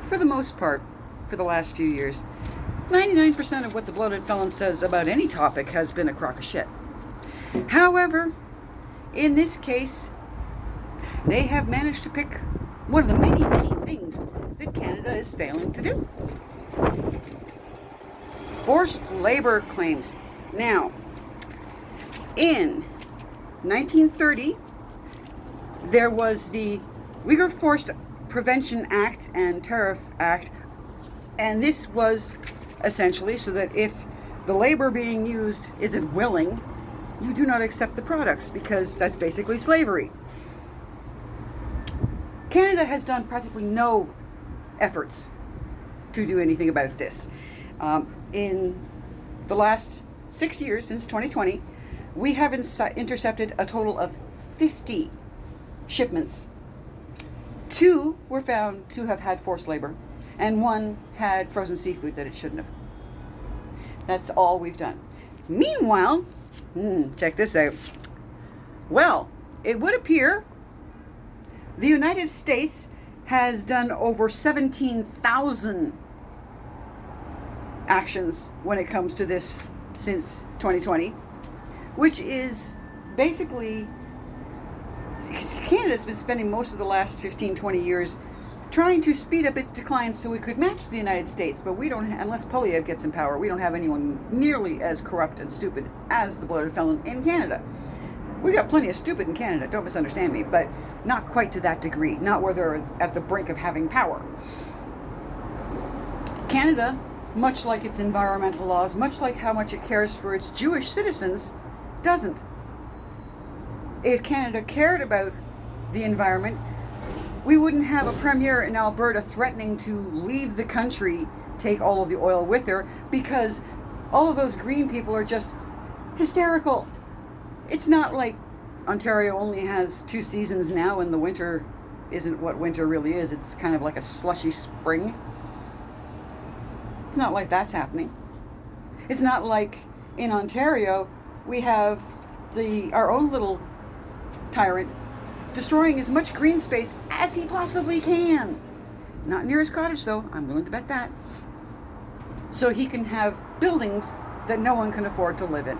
for the most part, for the last few years, 99% of what the Blooded Felon says about any topic has been a crock of shit. However, in this case, they have managed to pick one of the many, many things that Canada is failing to do. Forced labor claims. Now, in 1930, there was the Uyghur Forced Prevention Act and Tariff Act, and this was essentially so that if the labor being used isn't willing, you do not accept the products, because that's basically slavery. Canada has done practically no efforts to do anything about this. In the last 6 years, since 2020, we have intercepted a total of 50 shipments. 2 were found to have had forced labor, and 1 had frozen seafood that it shouldn't have. That's all we've done. Meanwhile, check this out. Well, it would appear the United States has done over 17,000 actions when it comes to this since 2020, which is basically, Canada's been spending most of the last 15, 20 years trying to speed up its decline so we could match the United States, but we don't, unless Polyev gets in power, we don't have anyone nearly as corrupt and stupid as the Blooded Felon in Canada. We got plenty of stupid in Canada, don't misunderstand me, but not quite to that degree, not where they're at the brink of having power. Canada, much like its environmental laws, much like how much it cares for its Jewish citizens, doesn't. If Canada cared about the environment, we wouldn't have a premier in Alberta threatening to leave the country, take all of the oil with her, because all of those green people are just hysterical. It's not like Ontario only has 2 seasons now and the winter isn't what winter really is. It's kind of like a slushy spring. It's not like that's happening. It's not like in Ontario we have our own little tyrant destroying as much green space as he possibly can. Not near his cottage though, I'm willing to bet that. So he can have buildings that no one can afford to live in.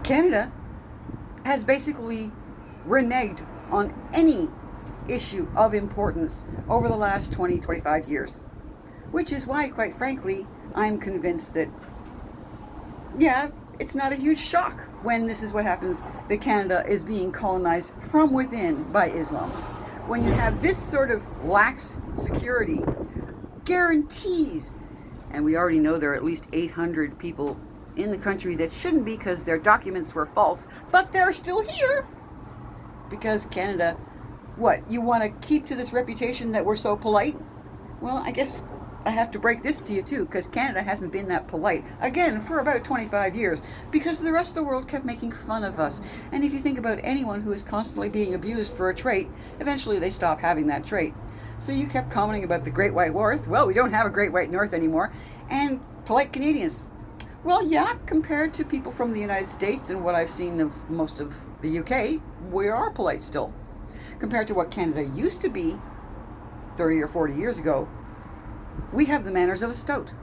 Canada has basically reneged on any issue of importance over the last 20, 25 years. Which is why, quite frankly, I'm convinced that, yeah, it's not a huge shock when this is what happens, that Canada is being colonized from within by Islam. When you have this sort of lax security, guarantees, and we already know there are at least 800 people in the country that shouldn't be because their documents were false, but they're still here. Because Canada, what, you want to keep to this reputation that we're so polite? Well, I guess I have to break this to you too, because Canada hasn't been that polite, again, for about 25 years, because the rest of the world kept making fun of us. And if you think about anyone who is constantly being abused for a trait, eventually they stop having that trait. So you kept commenting about the Great White North. Well, we don't have a Great White North anymore. And polite Canadians. Well, yeah, compared to people from the United States and what I've seen of most of the UK, we are polite still. Compared to what Canada used to be 30 or 40 years ago, we have the manners of a stoat.